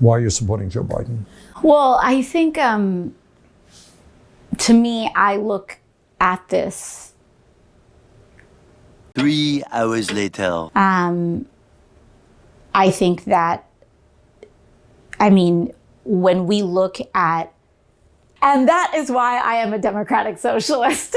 Why are you supporting Joe Biden? Well, I think, to me, I look at this. 3 hours later. I think that, when we look at, and that is why I am a democratic socialist.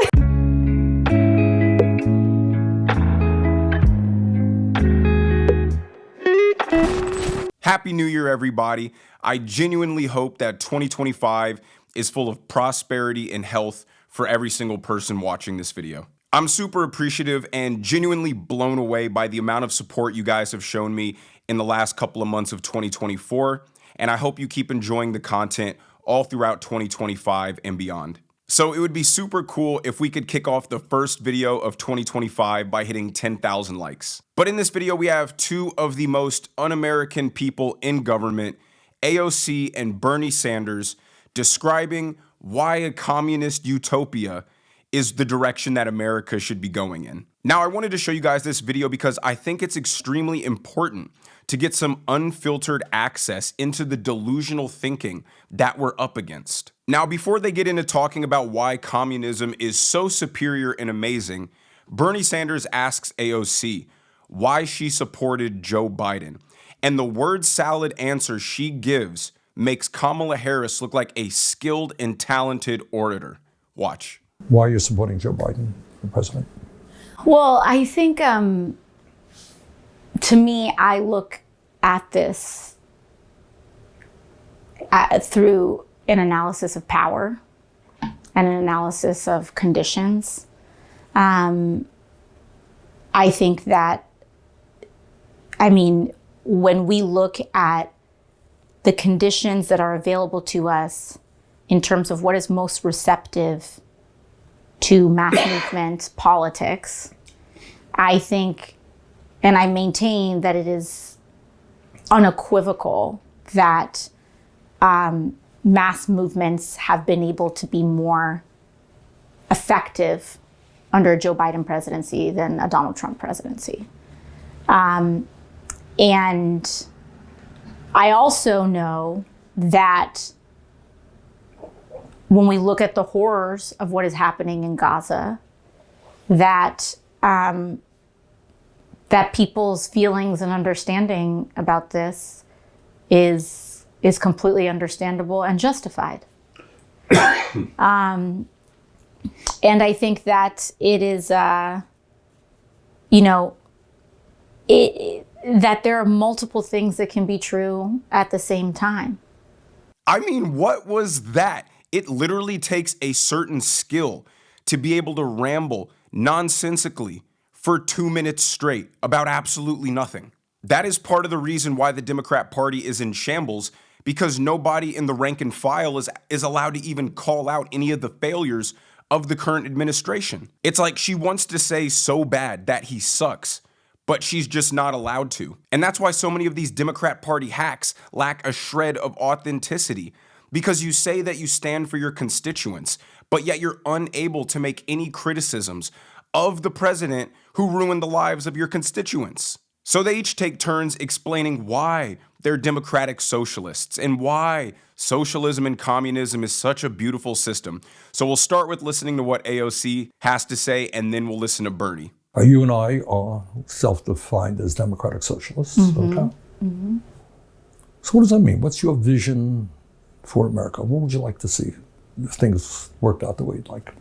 Happy New Year, everybody. I genuinely hope that 2025 is full of prosperity and health for every single person watching this video. I'm super appreciative and genuinely blown away by the amount of support you guys have shown me in the last couple of months of 2024, and I hope you keep enjoying the content all throughout 2025 and beyond. So it would be super cool if we could kick off the first video of 2025 by hitting 10,000 likes. But in this video, we have two of the most un-American people in government, AOC and Bernie Sanders, describing why a communist utopia is the direction that America should be going in. Now, I wanted to show you guys this video because I think it's extremely important to get some unfiltered access into the delusional thinking that we're up against. Now, before they get into talking about why communism is so superior and amazing, Bernie Sanders asks AOC why she supported Joe Biden. And the word salad answer she gives makes Kamala Harris look like a skilled and talented orator. Watch. Why are you supporting Joe Biden for president? Well, I think, to me, I look at this through an analysis of power and an analysis of conditions. I think that, when we look at the conditions that are available to us in terms of what is most receptive to mass movement politics, I think, and I maintain that it is unequivocal that mass movements have been able to be more effective under a Joe Biden presidency than a Donald Trump presidency. And I also know that when we look at the horrors of what is happening in Gaza, that that people's feelings and understanding about this is completely understandable and justified. And I think that it is, that there are multiple things that can be true at the same time. What was that? It literally takes a certain skill to be able to ramble nonsensically for 2 minutes straight about absolutely nothing. That is part of the reason why the Democrat Party is in shambles, because nobody in the rank and file is allowed to even call out any of the failures of the current administration. It's like she wants to say so bad that he sucks, but she's just not allowed to. And that's why so many of these Democrat Party hacks lack a shred of authenticity, because you say that you stand for your constituents, but yet you're unable to make any criticisms of the president who ruined the lives of your constituents. So they each take turns explaining why they're democratic socialists and why socialism and communism is such a beautiful system. So we'll start with listening to what AOC has to say, and then we'll listen to Bernie. You and I are self-defined as democratic socialists. Mm-hmm. Okay. Mm-hmm. So what does that mean? What's your vision for America? What would you like to see if things worked out the way you'd like?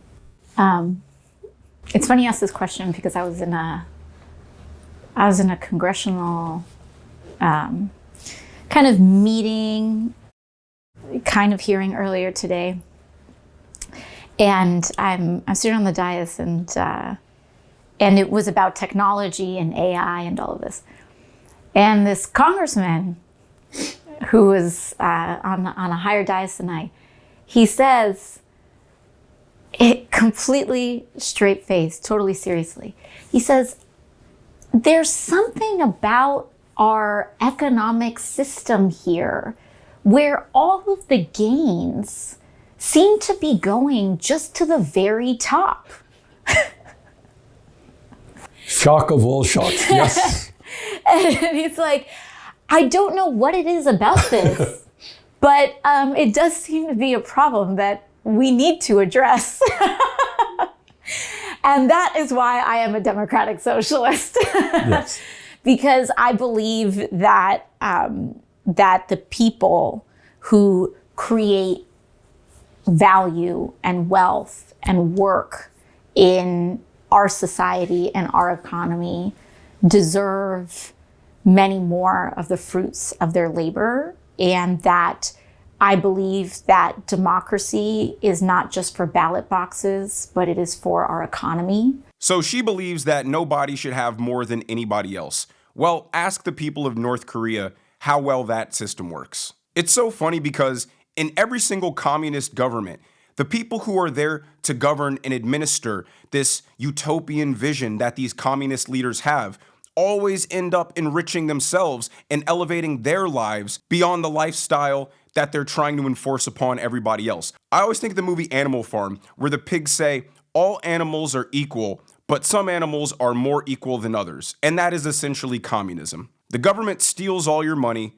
It's funny you ask this question because I was in a congressional kind of meeting, kind of hearing earlier today, and I'm sitting on the dais, and it was about technology and AI and all of this, and this congressman who was on a higher dais than I, he says, it completely straight-faced, totally seriously, he says, there's something about our economic system here where all of the gains seem to be going just to the very top. Shock of all shocks, yes. And he's like, I don't know what it is about this, but it does seem to be a problem that we need to address. And that is why I am a democratic socialist. Yes. Because I believe that that the people who create value and wealth and work in our society and our economy deserve many more of the fruits of their labor, and that I believe that democracy is not just for ballot boxes, but it is for our economy. So she believes that nobody should have more than anybody else. Well, ask the people of North Korea how well that system works. It's so funny because in every single communist government, the people who are there to govern and administer this utopian vision that these communist leaders have always end up enriching themselves and elevating their lives beyond the lifestyle that they're trying to enforce upon everybody else. I always think of the movie Animal Farm, where the pigs say, all animals are equal, but some animals are more equal than others. And that is essentially communism. The government steals all your money,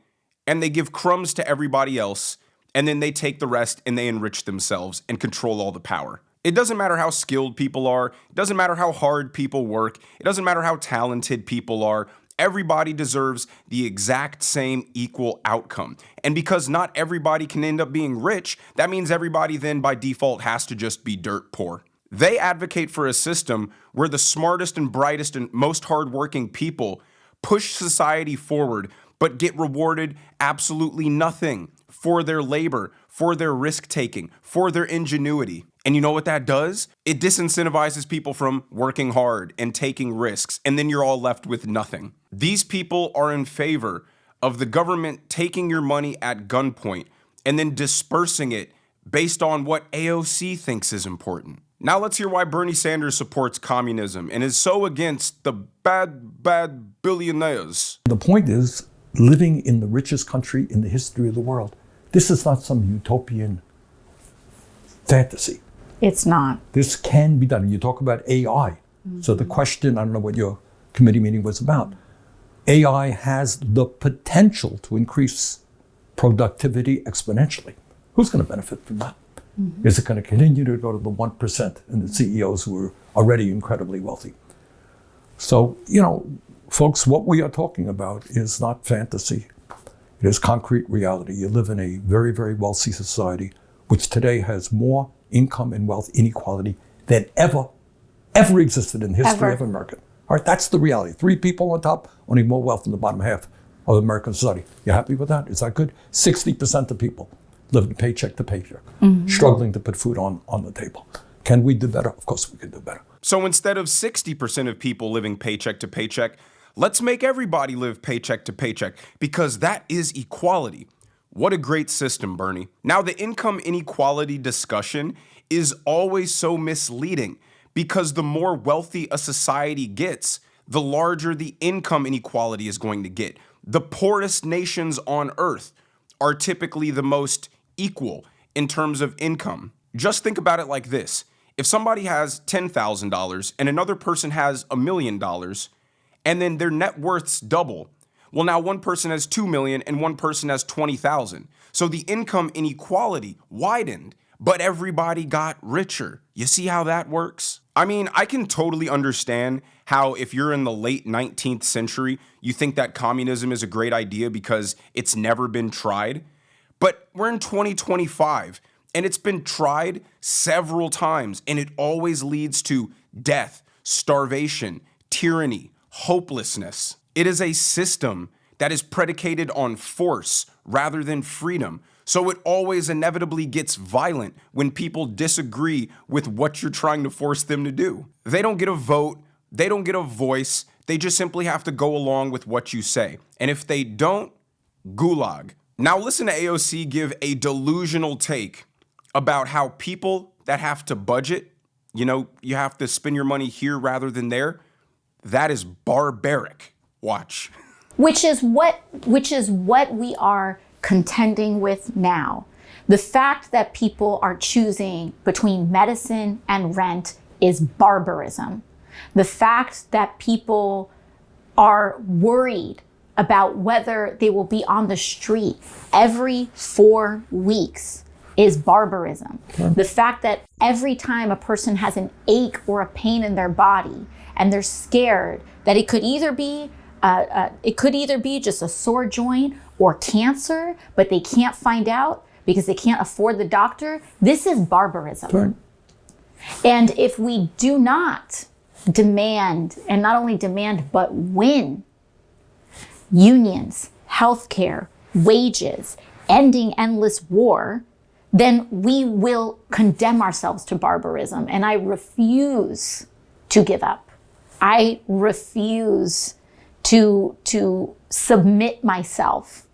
and they give crumbs to everybody else, and then they take the rest and they enrich themselves and control all the power. It doesn't matter how skilled people are. It doesn't matter how hard people work. It doesn't matter how talented people are. Everybody deserves the exact same equal outcome. And because not everybody can end up being rich, that means everybody then by default has to just be dirt poor. They advocate for a system where the smartest and brightest and most hardworking people push society forward, but get rewarded absolutely nothing for their labor, for their risk-taking, for their ingenuity. And you know what that does? It disincentivizes people from working hard and taking risks, and then you're all left with nothing. These people are in favor of the government taking your money at gunpoint and then dispersing it based on what AOC thinks is important. Now let's hear why Bernie Sanders supports communism and is so against the bad billionaires. The point is, living in the richest country in the history of the world, this is not some utopian fantasy. It's not. This can be done. You talk about AI. So the question, I don't know what your committee meeting was about. AI has the potential to increase productivity exponentially. Who's going to benefit from that? Is it going to continue to go to the 1% and the CEOs who are already incredibly wealthy? So, folks, what we are talking about is not fantasy. It is concrete reality. You live in a very, very wealthy society, which today has more income and wealth inequality than ever existed in the history of America. All right, that's the reality. 3 people on top, only more wealth in the bottom half of American society. You happy with that? Is that good? 60% of people living paycheck to paycheck, struggling to put food on the table. Can we do better? Of course we can do better. So instead of 60% of people living paycheck to paycheck, let's make everybody live paycheck to paycheck, because that is equality. What a great system, Bernie. Now, the income inequality discussion is always so misleading, because the more wealthy a society gets, the larger the income inequality is going to get. The poorest nations on earth are typically the most equal in terms of income. Just think about it like this. If somebody has $10,000 and another person has $1 million, and then their net worths double, well, now one person has 2 million and one person has 20,000. So the income inequality widened, but everybody got richer. You see how that works? I mean, I can totally understand how if you're in the late 19th century, you think that communism is a great idea because it's never been tried. But we're in 2025 and it's been tried several times, and it always leads to death, starvation, tyranny, hopelessness. It is a system that is predicated on force rather than freedom. So it always inevitably gets violent when people disagree with what you're trying to force them to do. They don't get a vote. They don't get a voice. They just simply have to go along with what you say. And if they don't, gulag. Now listen to AOC give a delusional take about how people that have to budget, you have to spend your money here rather than there. That is barbaric. Watch. Which is what we are contending with now. The fact that people are choosing between medicine and rent is barbarism. The fact that people are worried about whether they will be on the street every 4 weeks is barbarism. The fact that every time a person has an ache or a pain in their body and they're scared that it could either be just a sore joint or cancer, but they can't find out because they can't afford the doctor, this is barbarism. Right. And if we do not demand, and not only demand, but win unions, healthcare, wages, ending endless war, then we will condemn ourselves to barbarism. And I refuse to give up. I refuse to submit myself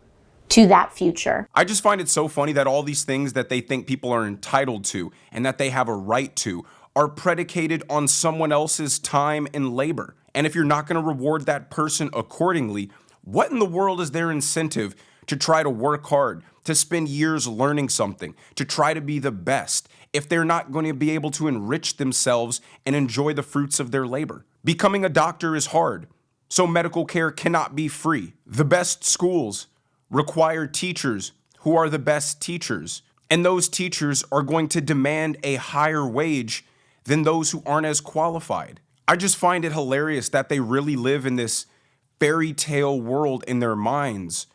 to that future. I just find it so funny that all these things that they think people are entitled to and that they have a right to are predicated on someone else's time and labor. And if you're not going to reward that person accordingly, what in the world is their incentive to try to work hard, to spend years learning something, to try to be the best, if they're not going to be able to enrich themselves and enjoy the fruits of their labor? Becoming a doctor is hard, so medical care cannot be free. The best schools require teachers who are the best teachers, and those teachers are going to demand a higher wage than those who aren't as qualified. I just find it hilarious that they really live in this fairy tale world in their minds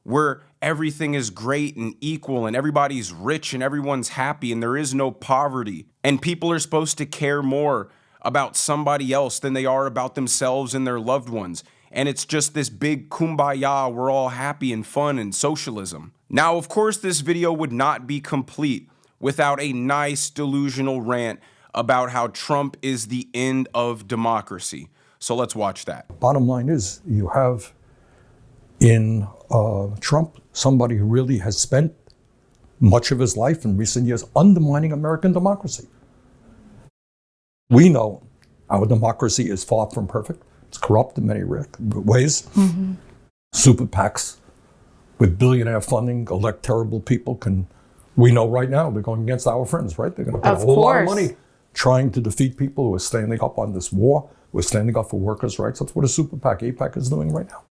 where everything is great and equal and everybody's rich and everyone's happy and there is no poverty, and people are supposed to care more about somebody else than they are about themselves and their loved ones. And it's just this big kumbaya, we're all happy and fun and socialism. Now, of course, this video would not be complete without a nice delusional rant about how Trump is the end of democracy. So let's watch that. Bottom line is, you have in Trump somebody who really has spent much of his life in recent years undermining American democracy. We know our democracy is far from perfect. It's corrupt in many ways. Mm-hmm. Super PACs with billionaire funding elect terrible people. We know right now they're going against our friends, right? They're going to put a whole lot of money trying to defeat people who are standing up on this war, who are standing up for workers' rights. That's what a super PAC, APAC is doing right now.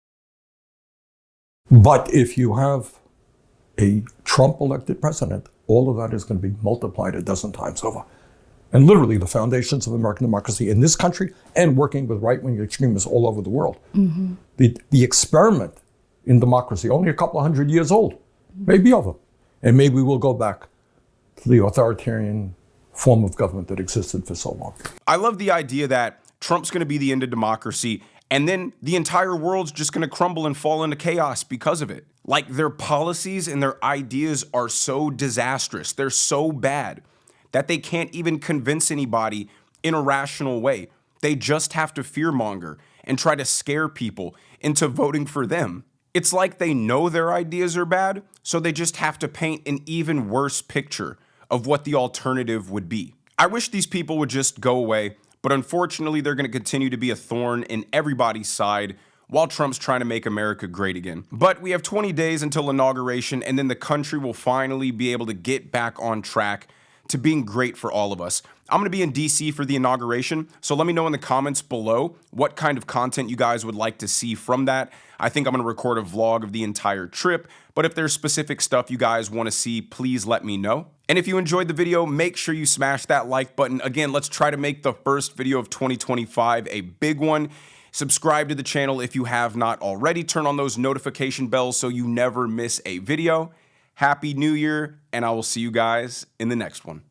But if you have a Trump-elected president, all of that is going to be multiplied a dozen times over. And literally the foundations of American democracy in this country and working with right-wing extremists all over the world. Mm-hmm. The experiment in democracy, only a couple of 100 years old, may be over. And maybe we'll go back to the authoritarian form of government that existed for so long. I love the idea that Trump's going to be the end of democracy and then the entire world's just going to crumble and fall into chaos because of it. Like, their policies and their ideas are so disastrous. They're so bad that they can't even convince anybody in a rational way. They just have to fearmonger and try to scare people into voting for them. It's like they know their ideas are bad, so they just have to paint an even worse picture of what the alternative would be. I wish these people would just go away, but unfortunately they're going to continue to be a thorn in everybody's side while Trump's trying to make America great again. But we have 20 days until inauguration, and then the country will finally be able to get back on track to being great for all of us. I'm going to be in DC for the inauguration, so let me know in the comments below what kind of content you guys would like to see from that. I think I'm going to record a vlog of the entire trip, but if there's specific stuff you guys want to see, please let me know. And if you enjoyed the video, make sure you smash that like button. Again, let's try to make the first video of 2025 a big one. Subscribe to the channel if you have not already. Turn on those notification bells so you never miss a video. Happy New Year, and I will see you guys in the next one.